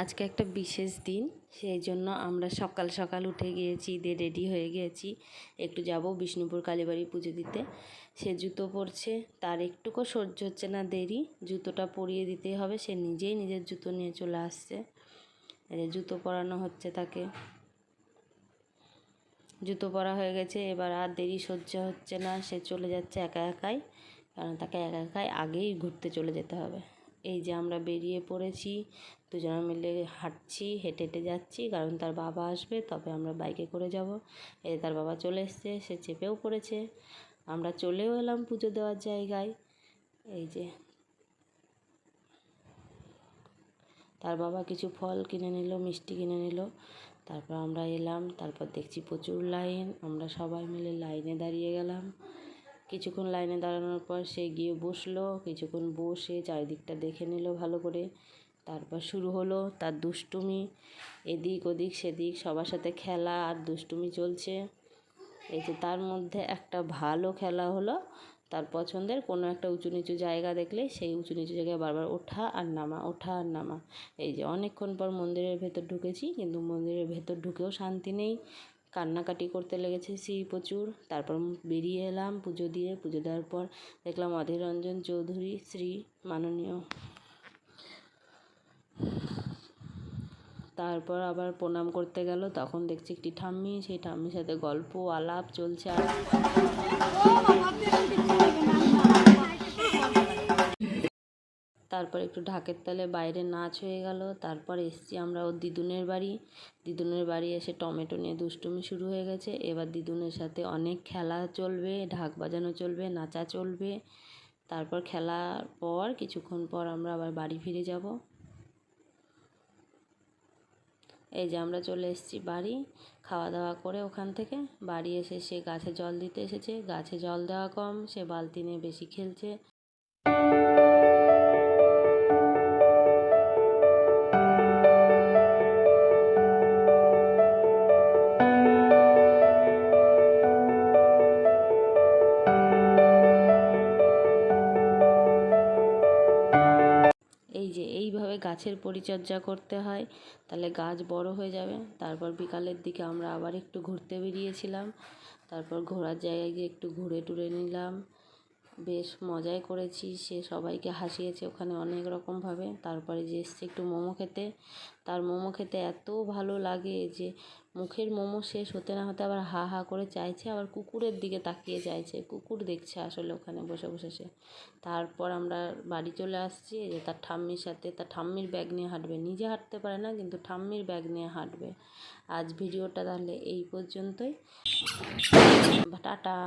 আজকে একটা বিশেষ দিন, সেই জন্য আমরা সকাল সকাল উঠে গিয়েছি, দিয়ে রেডি হয়ে গিয়েছি। একটু যাব বিষ্ণুপুর কালীবাড়ি পুজো দিতে। সে জুতো পরছে, তার একটুকু সহ্য হচ্ছে না দেরি, জুতোটা পরিয়ে দিতেই হবে। সে নিজেই নিজের জুতো নিয়ে চলে আসছে, জুতো পরানো হচ্ছে তাকে। জুতো পরা হয়ে গেছে, এবার আর দেরি সহ্য হচ্ছে না, সে চলে যাচ্ছে একা একাই, কারণ তাকে একা একাই আগেই ঘুরতে চলে যেতে হবে। এই যে আমরা বেরিয়ে পড়েছি, দুজনে মিলে হাঁটছি, হেঁটে হেঁটে যাচ্ছি, কারণ তার বাবা আসবে, তবে আমরা বাইকে করে যাব। এই তার বাবা চলে এসছে, সে চেপেও পড়েছে। আমরা চলেও এলাম পুজো দেওয়ার জায়গায়। এই যে তার বাবা কিছু ফল কিনে নিল, মিষ্টি কিনে নিল, তারপর আমরা এলাম। তারপর দেখছি প্রচুর লাইন, আমরা সবাই মিলে লাইনে দাঁড়িয়ে গেলাম। কিছুক্ষণ লাইনে দাঁড়ানোর পর সে গিয়ে বসলো, কিছুক্ষণ বসে চারিদিকটা দেখে নিল ভালো করে। তারপর শুরু হলো তার দুষ্টুমি, এদিক ওদিক সেদিক সবার সাথে খেলা আর দুষ্টুমি চলছে। এই যে তার মধ্যে একটা ভালো খেলা হলো, তার পছন্দের কোনো একটা উঁচু নিচু জায়গা দেখলে সেই উঁচু নিচু জায়গায় বারবার ওঠা আর নামা, ওঠা আর নামা। এই যে অনেকক্ষণ পর মন্দিরের ভেতর ঢুকেছি, কিন্তু মন্দিরের ভেতর ঢুকেও শান্তি নেই, কান্নাকাটি করতে লেগেছে প্রচুর। তারপর বেরিয়ে এলাম পুজো দিয়ে। পুজো দেওয়ার পর দেখলাম অধীর রঞ্জন চৌধুরী শ্রী মাননীয়, তারপর আবার প্রণাম করতে গেল। তখন দেখছি একটি ঠাম্মি, সেই ঠাম্মির সাথে গল্প আলাপ চলছে। আর তারপর একটু ঢাকের তালে বাইরে নাচ হয়ে গেল। তারপর এসছি আমরা ওর দিদুনের বাড়ি। দিদুনের বাড়ি এসে টমেটো নিয়ে দুষ্টুমি শুরু হয়ে গেছে। এবার দিদুনের সাথে অনেক খেলা চলবে, ঢাক বাজানো চলবে, নাচা চলবে। তারপর খেলার পর কিছুক্ষণ পর আমরা আবার বাড়ি ফিরে যাব। এই যে আমরা চলে এসেছি বাড়ি, খাওয়া দাওয়া করে ওখান থেকে বাড়ি এসে সে গাছে জল দিতে এসেছে। গাছে জল দেওয়া কম, সে বালতি নিয়ে বেশি খেলছে। এই যে এইভাবে গাছের পরিচর্যা করতে হয়, তাহলে গাছ বড় হয়ে যাবে। তারপর বিকালের দিকে আমরা আবার একটু ঘুরতে বেরিয়েছিলাম। তারপর ঘোরার জায়গায় গিয়ে একটু ঘুরে টুরে নিলাম, বেশ মজাই করেছি। সে সবাইকে হাসিয়েছে ওখানে অনেক রকমভাবে। তারপরে যে এসছে একটু মোমো খেতে, তার মোমো খেতে এত ভালো লাগে যে মুখের মোমো শেষ হতে না হতে আবার হা হা করে চাইছে, আবার কুকুরের দিকে তাকিয়ে চাইছে, কুকুর দেখছে আসলে ওখানে বসে বসে সে। তারপর আমরা বাড়ি চলে আসছি, যে তার ঠাম্মির সাথে, তার ঠাম্মির ব্যাগ নিয়ে হাঁটবে, নিজে হাঁটতে পারে না কিন্তু ঠাম্মির ব্যাগ নিয়ে হাঁটবে। আজ ভিডিওটা তাহলে এই পর্যন্তই, টাটা।